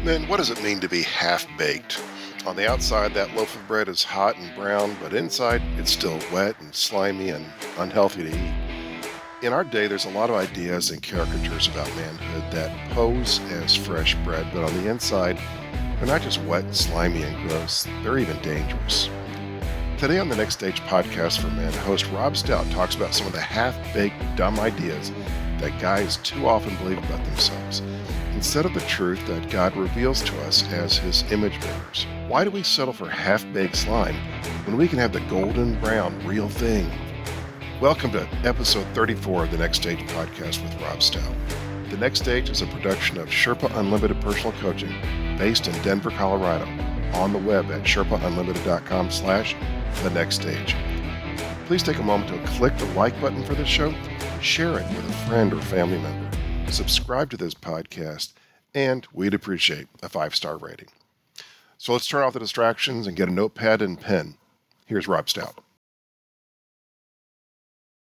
Men, what does it mean to be half-baked? On the outside, that loaf of bread is hot and brown, but inside, it's still wet and slimy and unhealthy to eat. In our day, there's a lot of ideas and caricatures about manhood that pose as fresh bread, but on the inside, they're not just wet and slimy and gross, they're even dangerous. Today on the Next Stage podcast for Men, host Rob Stout talks about some of the half-baked, dumb ideas that guys too often believe about themselves, instead of the truth that God reveals to us as His image bearers. Why do we settle for half-baked slime when we can have the golden brown real thing? Welcome to episode 34 of the Next Stage podcast with Rob Stout. The Next Stage is a production of Sherpa Unlimited Personal Coaching based in Denver, Colorado, on the web at sherpaunlimited.com/the next stage. Please take a moment to click the like button for this show, share it with a friend or family member, subscribe to this podcast, and we'd appreciate a 5-star rating. So let's turn off the distractions and get a notepad and pen. Here's Rob Stout.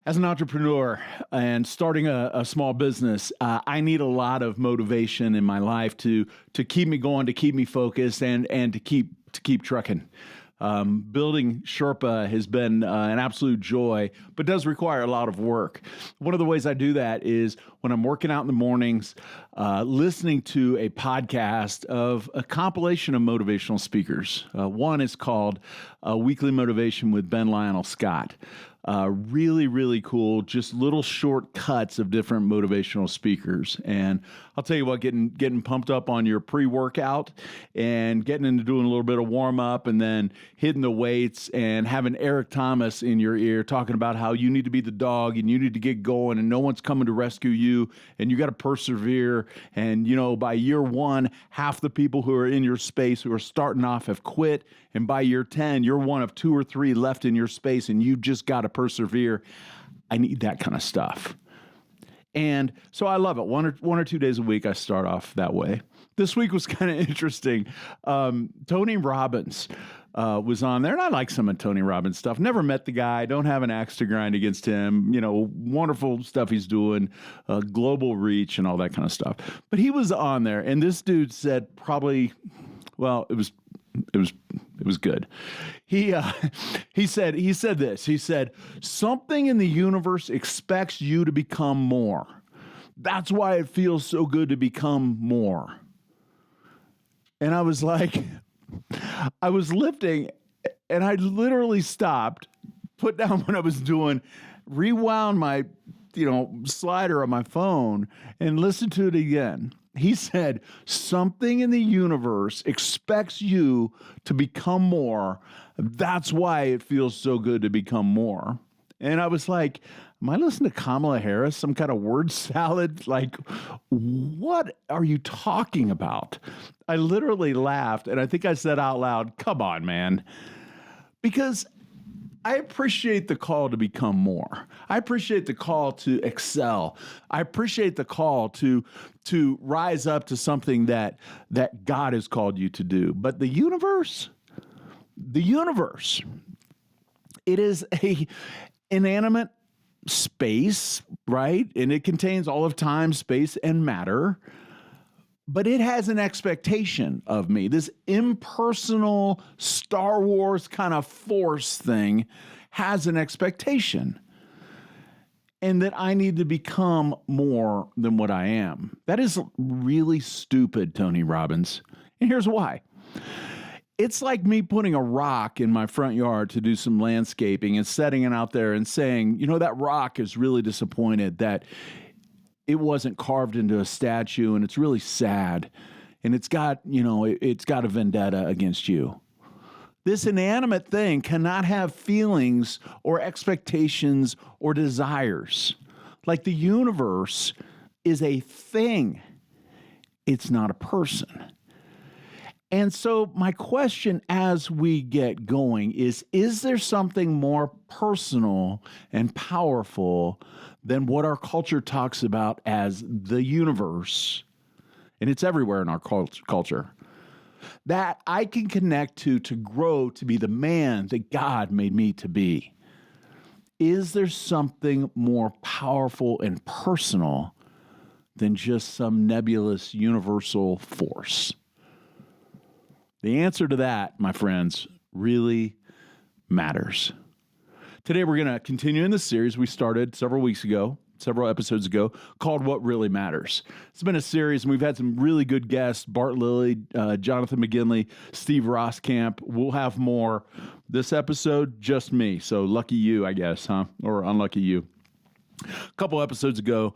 As an entrepreneur and starting a small business, I need a lot of motivation in my life to keep me going, to keep me focused, and to keep trucking. Building Sherpa has been an absolute joy, but does require a lot of work. One of the ways I do that is when I'm working out in the mornings, listening to a podcast of a compilation of motivational speakers. One is called Weekly Motivation with Ben Lionel Scott. Really, really cool, just little short cuts of different motivational speakers. And I'll tell you what, getting pumped up on your pre-workout and getting into doing a little bit of warm-up and then hitting the weights and having Eric Thomas in your ear talking about how you need to be the dog and you need to get going and no one's coming to rescue you and you got to persevere. And, you know, by year 1, half the people who are in your space who are starting off have quit. And by year 10, you're one of 2 or 3 left in your space and you just got to persevere. I need that kind of stuff. And so I love it. One or 2 days a week, I start off that way. This week was kind of interesting. Tony Robbins was on there, and I like some of Tony Robbins stuff. Never met the guy. Don't have an axe to grind against him. You know, wonderful stuff he's doing, global reach and all that kind of stuff. But he was on there, and this dude said probably, well, it was good. He said this. He said, something in the universe expects you to become more. That's why it feels so good to become more. And I was like, I was lifting and I literally stopped, put down what I was doing, rewound my, slider on my phone and listened to it again. He said, something in the universe expects you to become more. That's why it feels so good to become more. And I was like, am I listening to Kamala Harris, some kind of word salad? Like, what are you talking about? I literally laughed, and I think I said out loud, come on, man. Because I appreciate the call to become more. I appreciate the call to excel. I appreciate the call to rise up to something that God has called you to do. But the universe, it is a inanimate space, right? And it contains all of time, space, and matter. But it has an expectation of me. This impersonal Star Wars kind of force thing has an expectation. And that I need to become more than what I am. That is really stupid, Tony Robbins. And here's why. It's like me putting a rock in my front yard to do some landscaping and setting it out there and saying, that rock is really disappointed that it wasn't carved into a statue and it's really sad. And it's got a vendetta against you. This inanimate thing cannot have feelings or expectations or desires. Like the universe is a thing. It's not a person. And so my question as we get going is there something more personal and powerful than what our culture talks about as the universe? And it's everywhere in our culture. That I can connect to grow to be the man that God made me to be. Is there something more powerful and personal than just some nebulous universal force? The answer to that, my friends, really matters. Today, we're going to continue in the series we started several episodes ago, called What Really Matters. It's been a series, and we've had some really good guests, Bart Lilly, Jonathan McGinley, Steve Roskamp. We'll have more. This episode, just me. So lucky you, I guess, huh? Or unlucky you. A couple episodes ago,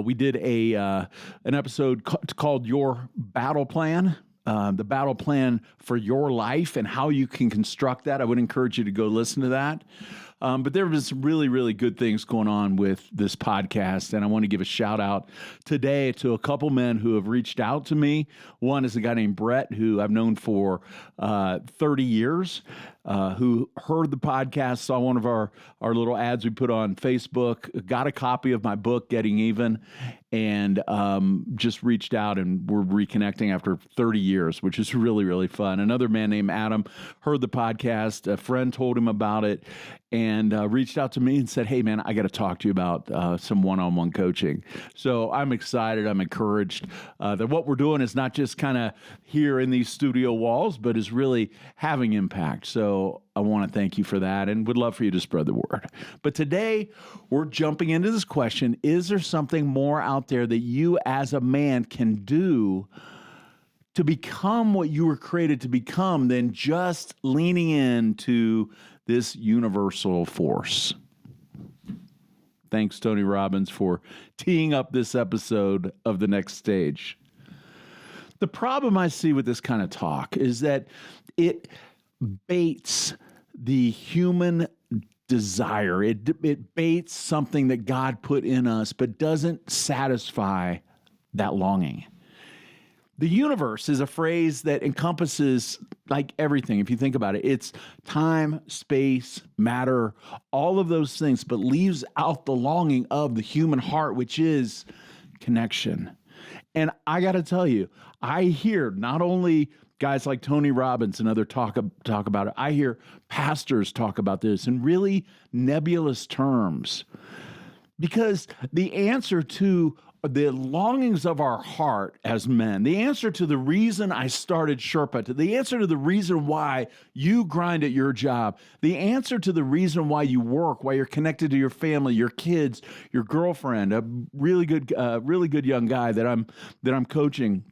we did an episode called Your Battle Plan. The battle plan for your life and how you can construct that. I would encourage you to go listen to that. But there have been some really, really good things going on with this podcast, and I want to give a shout out today to a couple men who have reached out to me. One is a guy named Brett, who I've known for 30 years, who heard the podcast, saw one of our little ads we put on Facebook, got a copy of my book, Getting Even, and just reached out, and we're reconnecting after 30 years, which is really, really fun. Another man named Adam heard the podcast. A friend told him about it and reached out to me and said, hey, man, I got to talk to you about some one-on-one coaching. So I'm excited. I'm encouraged that what we're doing is not just kind of here in these studio walls, but is really having impact. So I want to thank you for that and would love for you to spread the word. But today we're jumping into this question: is there something more out there that you as a man can do to become what you were created to become than just leaning into this universal force? Thanks, Tony Robbins, for teeing up this episode of The Next Stage. The problem I see with this kind of talk is that it baits the human desire. It baits something that God put in us, but doesn't satisfy that longing. The universe is a phrase that encompasses like everything. If you think about it, it's time, space, matter, all of those things, but leaves out the longing of the human heart, which is connection. And I got to tell you, I hear not only guys like Tony Robbins and other talk about it, I hear pastors talk about this in really nebulous terms, because the answer to the longings of our heart as men, the answer to the reason I started Sherpa, to the answer to the reason why you grind at your job, the answer to the reason why you work, why you're connected to your family, your kids, your girlfriend, a really good young guy that I'm coaching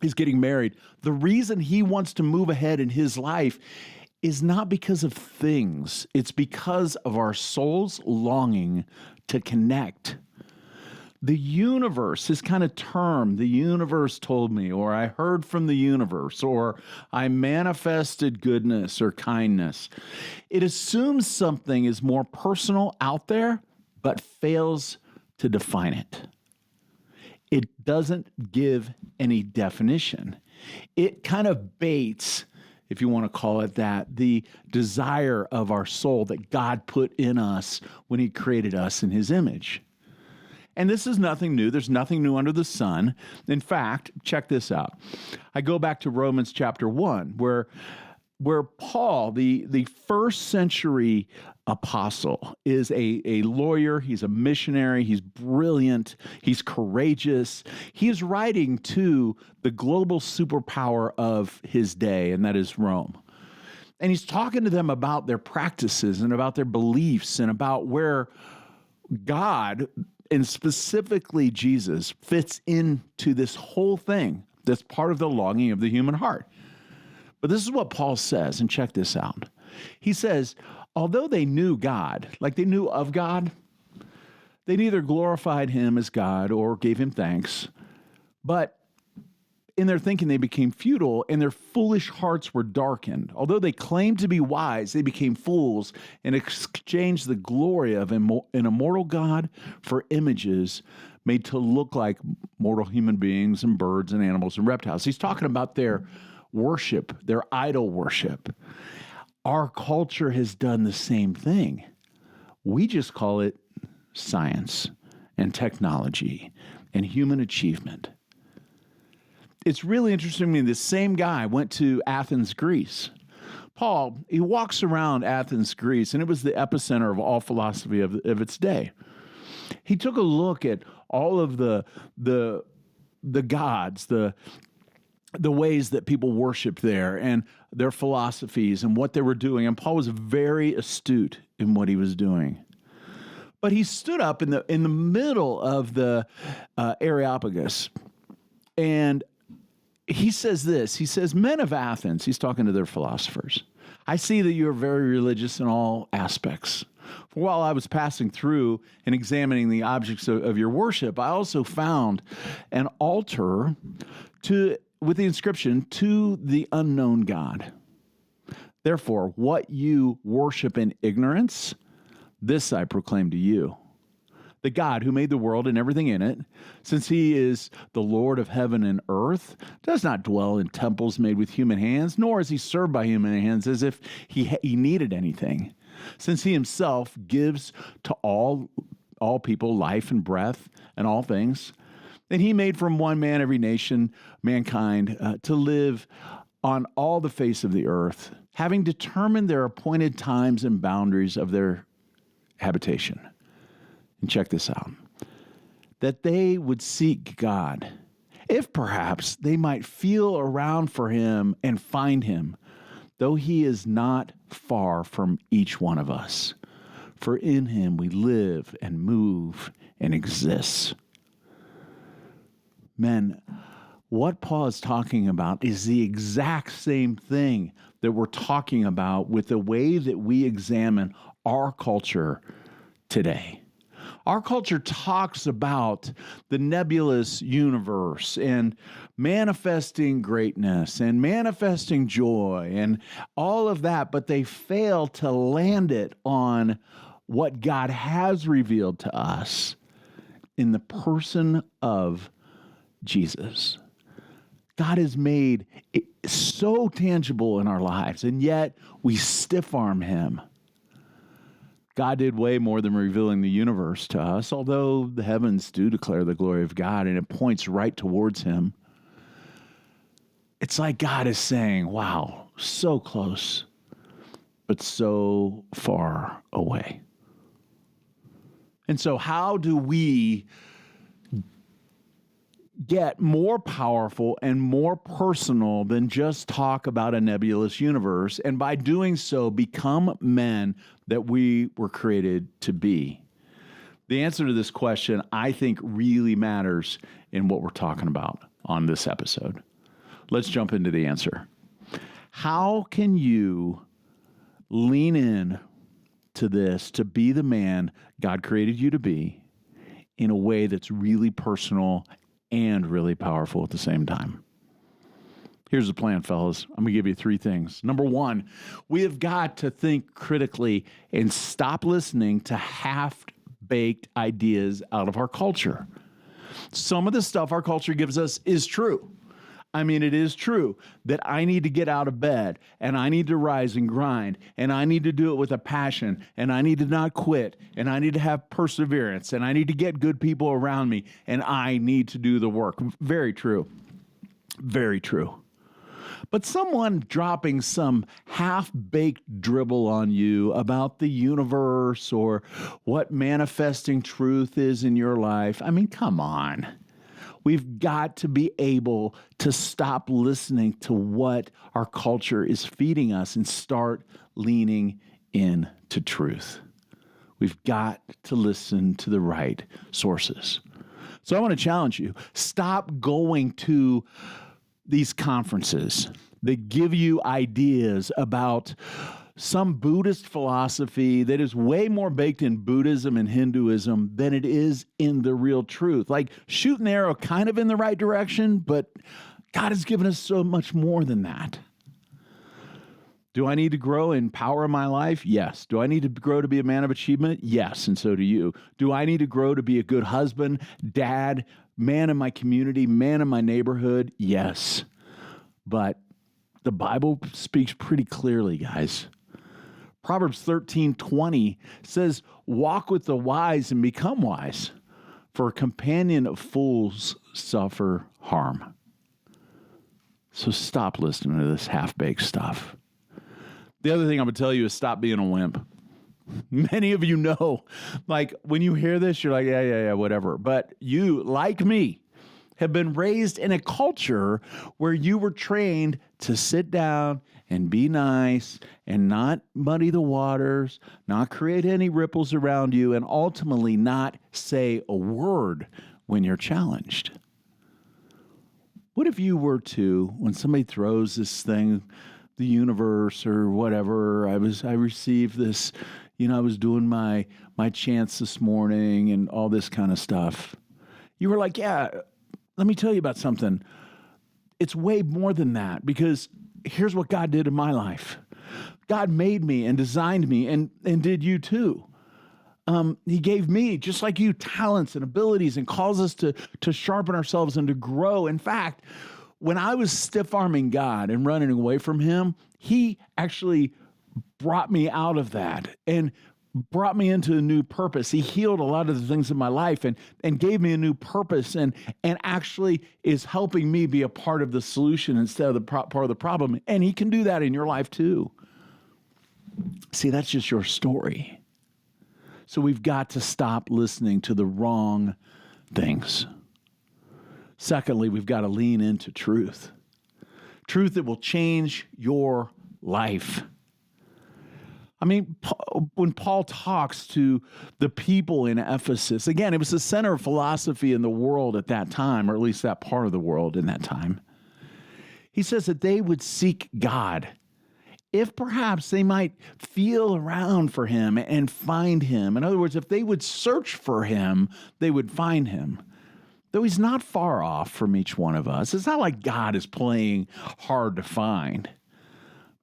is getting married. The reason he wants to move ahead in his life is not because of things. It's because of our soul's longing to connect. The universe, this kind of term, the universe told me, or I heard from the universe, or I manifested goodness or kindness. It assumes something is more personal out there, but fails to define it. It doesn't give any definition. It kind of baits, if you want to call it that, the desire of our soul that God put in us when He created us in His image. And this is nothing new. There's nothing new under the sun. In fact, check this out. I go back to Romans chapter 1, where Paul, the first century apostle, is a lawyer. He's a missionary. He's brilliant. He's courageous. He is writing to the global superpower of his day, and that is Rome. And he's talking to them about their practices and about their beliefs and about where God, and specifically Jesus, fits into this whole thing that's part of the longing of the human heart. But this is what Paul says, and check this out. He says, although they knew God, like they knew of God, they neither glorified Him as God or gave Him thanks, but in their thinking they became futile, and their foolish hearts were darkened. Although they claimed to be wise, they became fools and exchanged the glory of an immortal God for images made to look like mortal human beings and birds and animals and reptiles. He's talking about their worship, their idol worship. Our culture has done the same thing. We just call it science and technology and human achievement. It's really interesting to me. This same guy went to Athens, Greece. Paul, he walks around Athens, Greece, and it was the epicenter of all philosophy of its day. He took a look at all of the gods, the the ways that people worshiped there and their philosophies and what they were doing. And Paul was very astute in what he was doing. But he stood up in the middle of the Areopagus, and he says this. He says, "Men of Athens," he's talking to their philosophers, "I see that you are very religious in all aspects. For while I was passing through and examining the objects of your worship, I also found an altar with the inscription, 'To the unknown God.' Therefore, what you worship in ignorance, this I proclaim to you. The God who made the world and everything in it, since he is the Lord of heaven and earth, does not dwell in temples made with human hands, nor is he served by human hands as if he needed anything, since he himself gives to all people life and breath and all things. And he made from one man every nation, mankind, to live on all the face of the earth, having determined their appointed times and boundaries of their habitation." And check this out. "That they would seek God, if perhaps they might feel around for him and find him, though he is not far from each one of us. For in him we live and move and exist." Men, what Paul is talking about is the exact same thing that we're talking about with the way that we examine our culture today. Our culture talks about the nebulous universe and manifesting greatness and manifesting joy and all of that, but they fail to land it on what God has revealed to us in the person of Jesus. God has made it so tangible in our lives, and yet we stiff-arm him. God did way more than revealing the universe to us, although the heavens do declare the glory of God, and it points right towards him. It's like God is saying, wow, so close, but so far away. And so how do we get more powerful and more personal than just talk about a nebulous universe, and by doing so become men that we were created to be? The answer to this question, I think, really matters in what we're talking about on this episode. Let's jump into the answer. How can you lean in to this to be the man God created you to be in a way that's really personal and really powerful at the same time? Here's the plan, fellas. I'm going to give you 3 things. Number 1, we have got to think critically and stop listening to half-baked ideas out of our culture. Some of the stuff our culture gives us is true. I mean, it is true that I need to get out of bed and I need to rise and grind and I need to do it with a passion and I need to not quit and I need to have perseverance and I need to get good people around me and I need to do the work. Very true. Very true. But someone dropping some half-baked dribble on you about the universe or what manifesting truth is in your life, I mean, come on. We've got to be able to stop listening to what our culture is feeding us and start leaning into truth. We've got to listen to the right sources. So I want to challenge you. Stop going to these conferences that give you ideas about some Buddhist philosophy that is way more baked in Buddhism and Hinduism than it is in the real truth. Like, shoot an arrow kind of in the right direction, but God has given us so much more than that. Do I need to grow in power in my life? Yes. Do I need to grow to be a man of achievement? Yes, and so do you. Do I need to grow to be a good husband, dad, man in my community, man in my neighborhood? Yes. But the Bible speaks pretty clearly, guys. Proverbs 13:20 says, "Walk with the wise and become wise, for a companion of fools suffer harm." So stop listening to this half-baked stuff. The other thing I'm going to tell you is stop being a wimp. Many of you know, like, when you hear this, you're like, yeah, whatever. But you, like me, have been raised in a culture where you were trained to sit down and be nice and not muddy the waters, not create any ripples around you, and ultimately not say a word when you're challenged. What if you were to, when somebody throws this thing, the universe or whatever, I received this, I was doing my chants this morning and all this kind of stuff. You were like, yeah, let me tell you about something. It's way more than that, because here's what God did in my life. God made me and designed me and did you too. He gave me, just like you, talents and abilities and calls us to sharpen ourselves and to grow. In fact, when I was stiff-arming God and running away from him, he actually brought me out of that and brought me into a new purpose. He healed a lot of the things in my life and gave me a new purpose and actually is helping me be a part of the solution instead of the part of the problem. And he can do that in your life too. See, that's just your story. So we've got to stop listening to the wrong things. Secondly, we've got to lean into truth. Truth that will change your life. I mean, when Paul talks to the people in Ephesus, again, it was the center of philosophy in the world at that time, or at least that part of the world in that time. He says that they would seek God, if perhaps they might feel around for him and find him. In other words, if they would search for him, they would find him. Though he's not far off from each one of us. It's not like God is playing hard to find.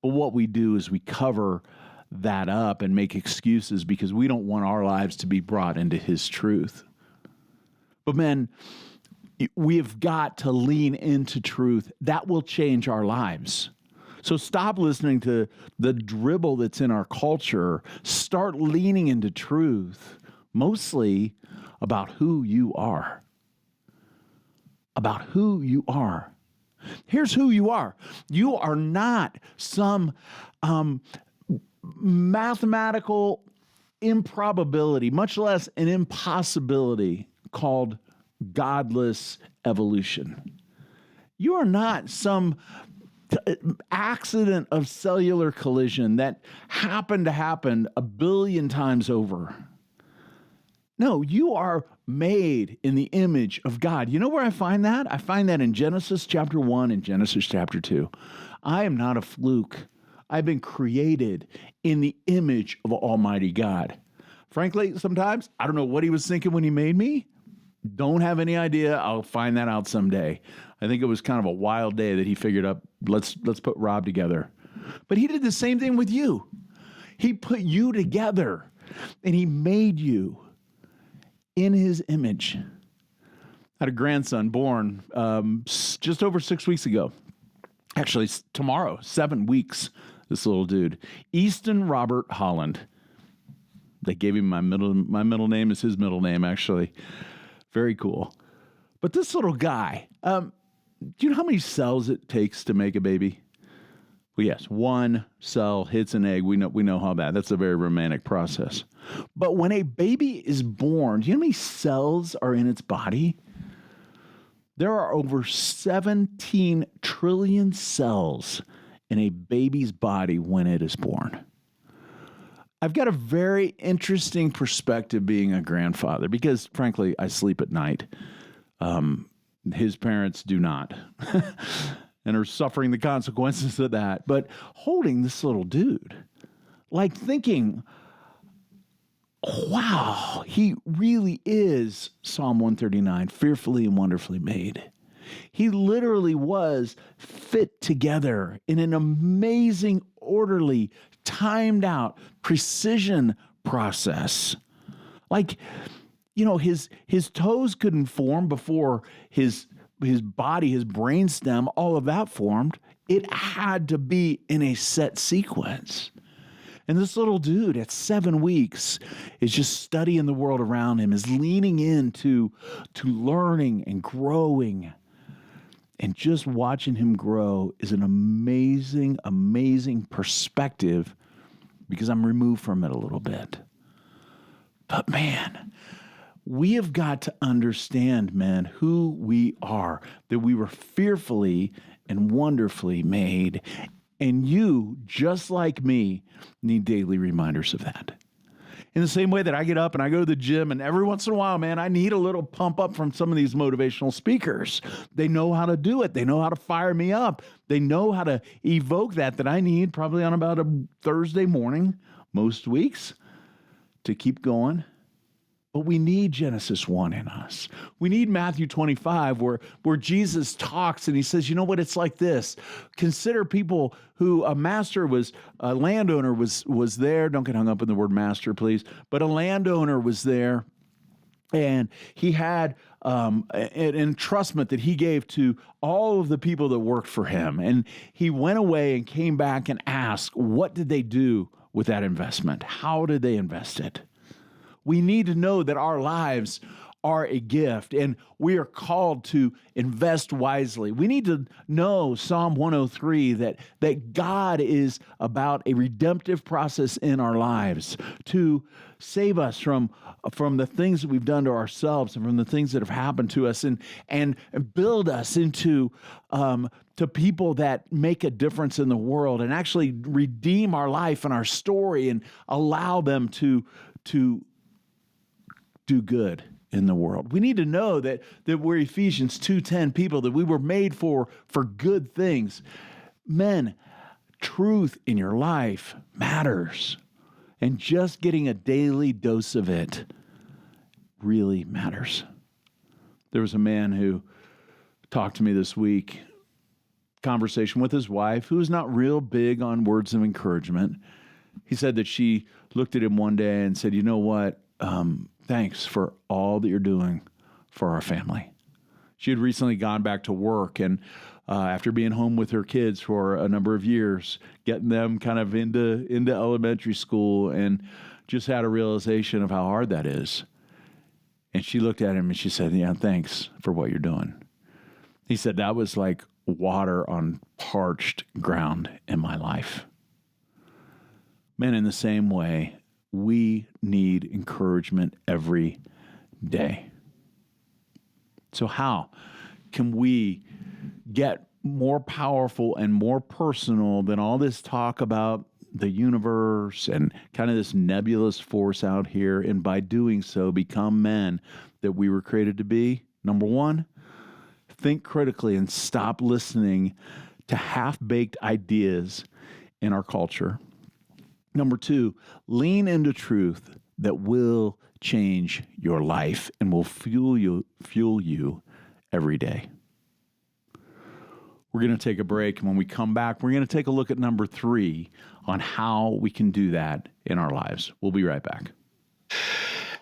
But what we do is we cover that up and make excuses because we don't want our lives to be brought into his truth. But man, we've got to lean into truth. That will change our lives. So stop listening to the dribble that's in our culture. Start leaning into truth, mostly about who you are. About who you are. Here's who you are. You are not some mathematical improbability, much less an impossibility called godless evolution. You are not some accident of cellular collision that happened to happen a billion times over. No, you are made in the image of God. You know where I find that? I find that in Genesis chapter 1 and Genesis chapter 2. I am not a fluke. I've been created in the image of Almighty God. Frankly, sometimes I don't know what he was thinking when he made me. Don't have any idea. I'll find that out someday. I think it was kind of a wild day that he figured up, let's put Rob together. But he did the same thing with you. He put you together and he made you in his image. I had a grandson born just over 6 weeks ago. Actually, tomorrow, 7 weeks, this little dude. Easton Robert Holland. They gave him my middle name is his middle name, actually. Very cool. But this little guy, do you know how many cells it takes to make a baby? Well, yes, one cell hits an egg. We know how that's a very romantic process. But when a baby is born, do you know how many cells are in its body? There are over 17 trillion cells in a baby's body when it is born. I've got a very interesting perspective being a grandfather because, frankly, I sleep at night. His parents do not and are suffering the consequences of that. But holding this little dude, like thinking, wow, he really is Psalm 139, fearfully and wonderfully made. He literally was fit together in an amazing, orderly, timed out precision process. Like, his toes couldn't form before his body, his brainstem, all of that formed. It had to be in a set sequence. And this little dude at 7 weeks is just studying the world around him, is leaning into learning and growing. And just watching him grow is an amazing, amazing perspective because I'm removed from it a little bit. But man, We have got to understand, men, who we are, that we were fearfully and wonderfully made. And you, just like me, need daily reminders of that. In the same way that I get up and I go to the gym, and every once in a while, man, I need a little pump up from some of these motivational speakers. They know how to do it. They know how to fire me up. They know how to evoke that I need probably on about a Thursday morning most weeks to keep going. But we need Genesis 1 in us. We need Matthew 25 where Jesus talks and he says, you know what, it's like this. Consider people who a landowner was there. Don't get hung up in the word master, please. But a landowner was there and he had an entrustment that he gave to all of the people that worked for him. And he went away and came back and asked, what did they do with that investment? How did they invest it? We need to know that our lives are a gift and we are called to invest wisely. We need to know Psalm 103 that God is about a redemptive process in our lives to save us from the things that we've done to ourselves and from the things that have happened to us and build us into to people that make a difference in the world and actually redeem our life and our story and allow them to do good in the world. We need to know that we're Ephesians 2:10 people, that we were made for good things. Men, truth in your life matters. And just getting a daily dose of it really matters. There was a man who talked to me this week, conversation with his wife, who was not real big on words of encouragement. He said that she looked at him one day and said, you know what? Thanks for all that you're doing for our family. She had recently gone back to work and after being home with her kids for a number of years, getting them kind of into elementary school and just had a realization of how hard that is. And she looked at him and she said, yeah, thanks for what you're doing. He said, that was like water on parched ground in my life. Men, in the same way, we need encouragement every day. So how can we get more powerful and more personal than all this talk about the universe and kind of this nebulous force out here, and by doing so become men that we were created to be? Number one, think critically and stop listening to half-baked ideas in our culture. Number two, lean into truth that will change your life and will fuel you every day. We're going to take a break, and when we come back, we're going to take a look at number 3 on how we can do that in our lives. We'll be right back.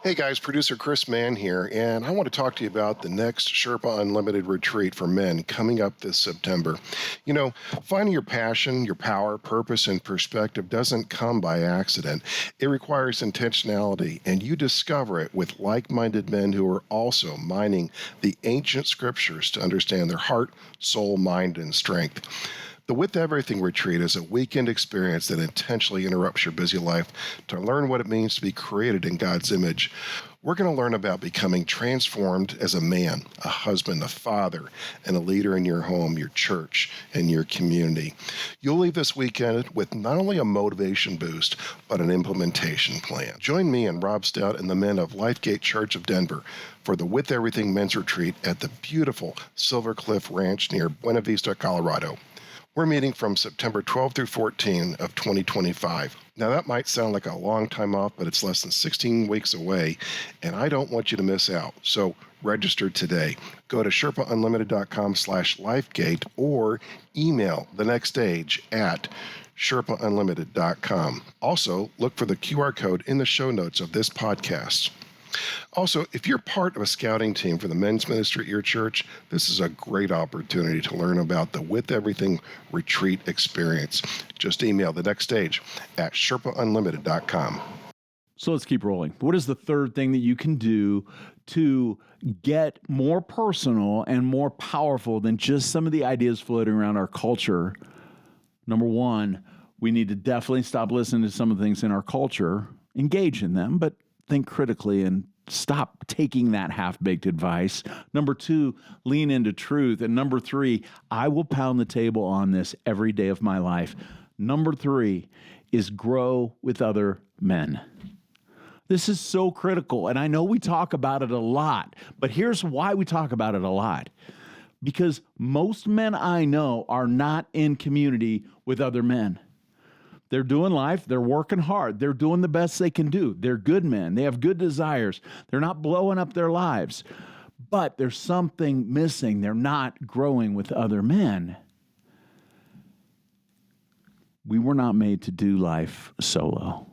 Hey guys, producer Chris Mann here, and I want to talk to you about the next Sherpa Unlimited retreat for men coming up this September. You know, finding your passion, your power, purpose, and perspective doesn't come by accident. It requires intentionality, and you discover it with like-minded men who are also mining the ancient scriptures to understand their heart, soul, mind, and strength. The With Everything Retreat is a weekend experience that intentionally interrupts your busy life to learn what it means to be created in God's image. We're going to learn about becoming transformed as a man, a husband, a father, and a leader in your home, your church, and your community. You'll leave this weekend with not only a motivation boost, but an implementation plan. Join me and Rob Stout and the men of Lifegate Church of Denver for the With Everything Men's Retreat at the beautiful Silver Cliff Ranch near Buena Vista, Colorado. We're meeting from September 12 through 14 of 2025. Now that might sound like a long time off, but it's less than 16 weeks away, and I don't want you to miss out. So register today. Go to sherpaunlimited.com/lifegate or email the next stage at sherpaunlimited.com. Also, look for the QR code in the show notes of this podcast. Also, if you're part of a scouting team for the men's ministry at your church, this is a great opportunity to learn about the With Everything Retreat experience. Just email the next stage at sherpaunlimited.com. So let's keep rolling. What is the third thing that you can do to get more personal and more powerful than just some of the ideas floating around our culture? Number one, we need to definitely stop listening to some of the things in our culture, engage in them, but think critically and stop taking that half-baked advice. Number 2, lean into truth. And number 3, I will pound the table on this every day of my life. Number 3 is grow with other men. This is so critical, and I know we talk about it a lot, but here's why we talk about it a lot. Because most men I know are not in community with other men. They're doing life. They're working hard. They're doing the best they can do. They're good men. They have good desires. They're not blowing up their lives. But there's something missing. They're not growing with other men. We were not made to do life solo.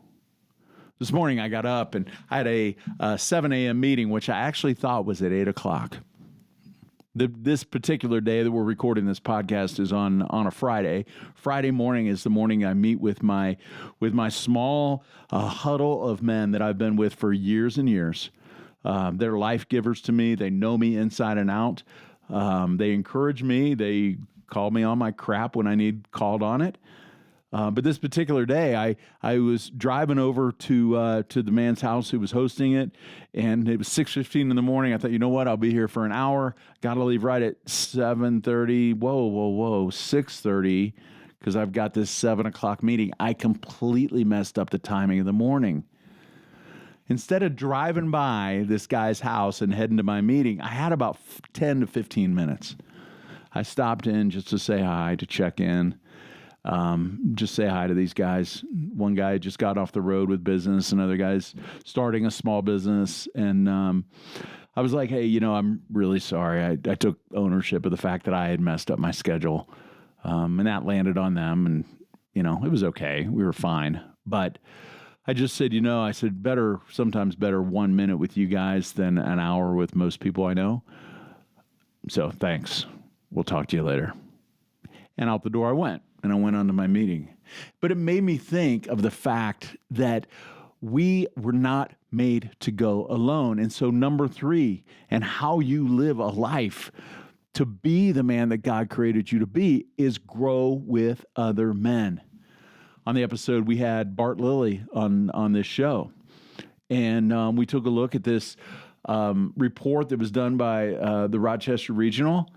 This morning I got up and I had a 7 a.m. meeting, which I actually thought was at 8 o'clock. This particular day that we're recording this podcast is on a Friday. Friday morning is the morning I meet with my small huddle of men that I've been with for years and years. They're life givers to me. They know me inside and out. They encourage me. They call me on my crap when I need called on it. But this particular day, I was driving over to the man's house who was hosting it, and it was 6:15 in the morning. I thought, you know what? I'll be here for an hour. Got to leave right at 7:30. Whoa, 6:30, because I've got this 7 o'clock meeting. I completely messed up the timing of the morning. Instead of driving by this guy's house and heading to my meeting, I had about 10 to 15 minutes. I stopped in just to say hi, to check in. Just say hi to these guys. One guy just got off the road with business. Another guy's starting a small business. And I was like, hey, I'm really sorry. I took ownership of the fact that I had messed up my schedule. And that landed on them. And, it was okay. We were fine. But I just said, sometimes better 1 minute with you guys than an hour with most people I know. So thanks. We'll talk to you later. And out the door I went. And I went on to my meeting. But it made me think of the fact that we were not made to go alone. And so number 3, and how you live a life to be the man that God created you to be, is grow with other men. On the episode, we had Bart Lilly on this show. And we took a look at this report that was done by the Rochester Regional.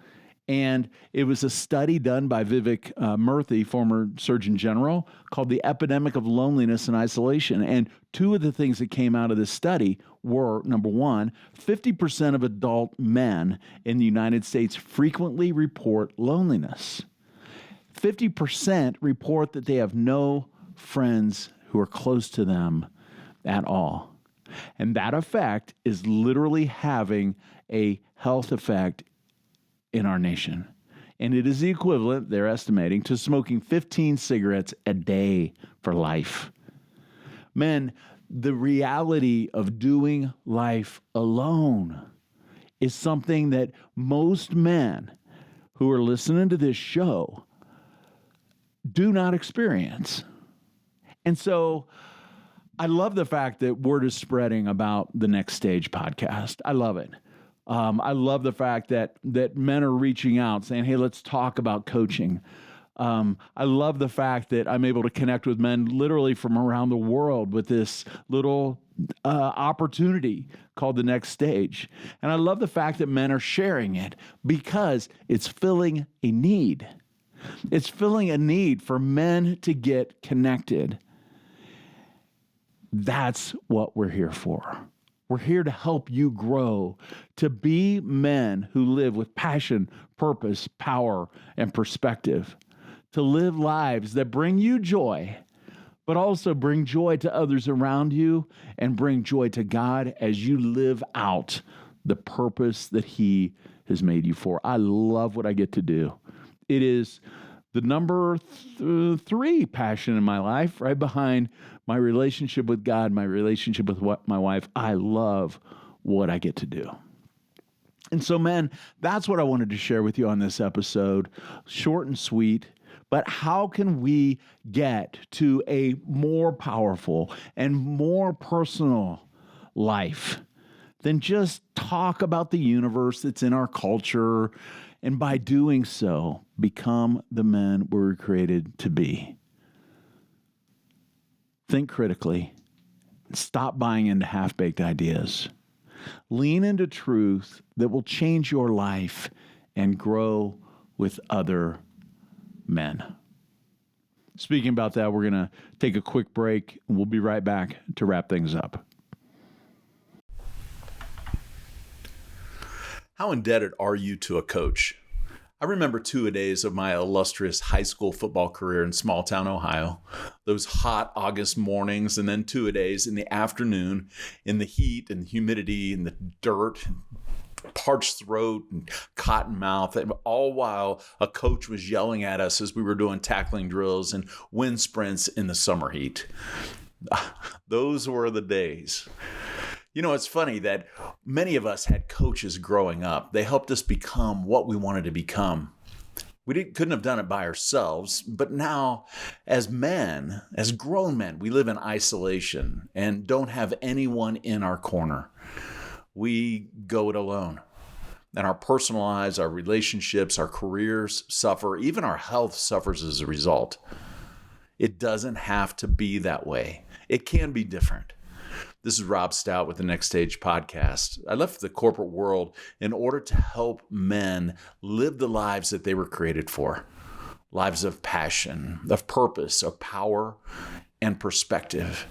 And it was a study done by Vivek Murthy, former Surgeon General, called The Epidemic of Loneliness and Isolation. And 2 of the things that came out of this study were, number 1, 50% of adult men in the United States frequently report loneliness. 50% report that they have no friends who are close to them at all. And that effect is literally having a health effect in our nation. And it is the equivalent, they're estimating, to smoking 15 cigarettes a day for life. Men, the reality of doing life alone is something that most men who are listening to this show do not experience. And so I love the fact that word is spreading about the Next Stage podcast. I love it. I love the fact that men are reaching out saying, hey, let's talk about coaching. I love the fact that I'm able to connect with men literally from around the world with this little opportunity called The Next Stage. And I love the fact that men are sharing it because it's filling a need. It's filling a need for men to get connected. That's what we're here for. We're here to help you grow, to be men who live with passion, purpose, power, and perspective, to live lives that bring you joy, but also bring joy to others around you and bring joy to God as you live out the purpose that He has made you for. I love what I get to do. It is the number 3 passion in my life, right behind my relationship with God, my relationship with my wife. I love what I get to do. And so, men, that's what I wanted to share with you on this episode. Short and sweet, but how can we get to a more powerful and more personal life than just talk about the universe that's in our culture, and by doing so, become the men we were created to be? Think critically. Stop buying into half-baked ideas. Lean into truth that will change your life and grow with other men. Speaking about that, we're going to take a quick break, and we'll be right back to wrap things up. How indebted are you to a coach? I remember two-a-days of my illustrious high school football career in small town Ohio. Those hot August mornings, and then two-a-days in the afternoon in the heat and humidity and the dirt, parched throat and cotton mouth, all while a coach was yelling at us as we were doing tackling drills and wind sprints in the summer heat. Those were the days. You know, it's funny that many of us had coaches growing up. They helped us become what we wanted to become. We couldn't have done it by ourselves, but now as men, as grown men, we live in isolation and don't have anyone in our corner. We go it alone. And our personal lives, our relationships, our careers suffer. Even our health suffers as a result. It doesn't have to be that way. It can be different. This is Rob Stout with the Next Stage podcast. I left the corporate world in order to help men live the lives that they were created for. Lives of passion, of purpose, of power, and perspective.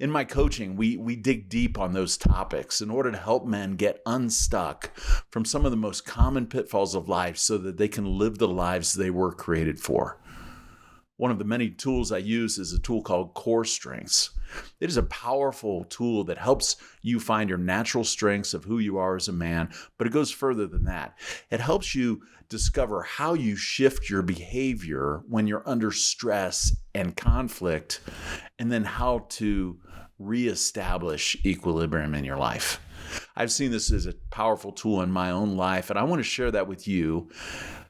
In my coaching, we dig deep on those topics in order to help men get unstuck from some of the most common pitfalls of life so that they can live the lives they were created for. One of the many tools I use is a tool called Core Strengths. It is a powerful tool that helps you find your natural strengths of who you are as a man, but it goes further than that. It helps you discover how you shift your behavior when you're under stress and conflict, and then how to reestablish equilibrium in your life. I've seen this as a powerful tool in my own life, and I want to share that with you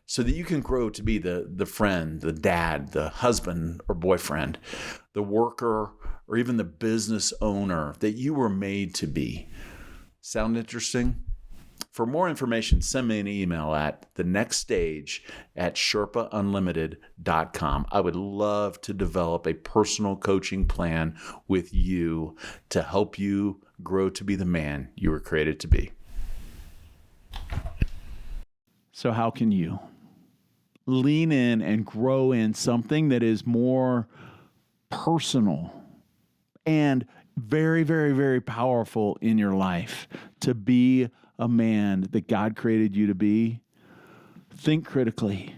so that you can grow to be the friend, the dad, the husband or boyfriend, the worker, or even the business owner that you were made to be. Sound interesting? For more information, send me an email at thenextstage@sherpaunlimited.com. I would love to develop a personal coaching plan with you to help you grow to be the man you were created to be. So how can you lean in and grow in something that is more personal and very, very, very powerful in your life to be a man that God created you to be? Think critically.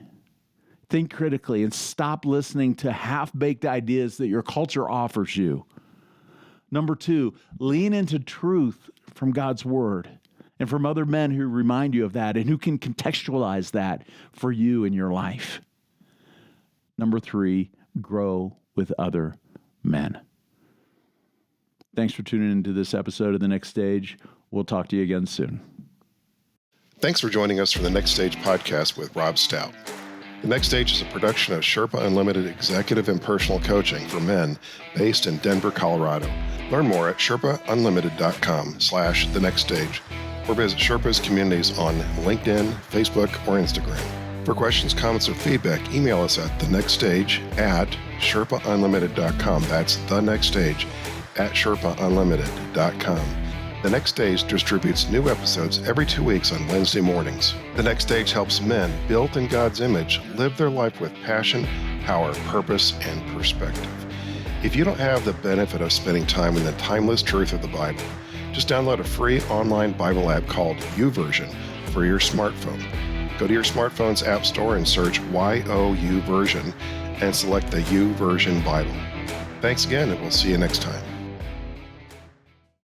Think critically and stop listening to half-baked ideas that your culture offers you. Number 2, lean into truth from God's word and from other men who remind you of that and who can contextualize that for you in your life. Number 3, grow with other men. Thanks for tuning into this episode of The Next Stage. We'll talk to you again soon. Thanks for joining us for the Next Stage podcast with Rob Stout. The Next Stage is a production of Sherpa Unlimited Executive and Personal Coaching for men based in Denver, Colorado. Learn more at sherpaunlimited.com/thenextstage or visit Sherpa's communities on LinkedIn, Facebook, or Instagram. For questions, comments, or feedback, email us at thenextstage@sherpaunlimited.com. That's thenextstage@sherpaunlimited.com. The Next Stage distributes new episodes every 2 weeks on Wednesday mornings. The Next Stage helps men built in God's image live their life with passion, power, purpose, and perspective. If you don't have the benefit of spending time in the timeless truth of the Bible, just download a free online Bible app called YouVersion for your smartphone. Go to your smartphone's app store and search YOU Version and select the YouVersion Bible. Thanks again, and we'll see you next time.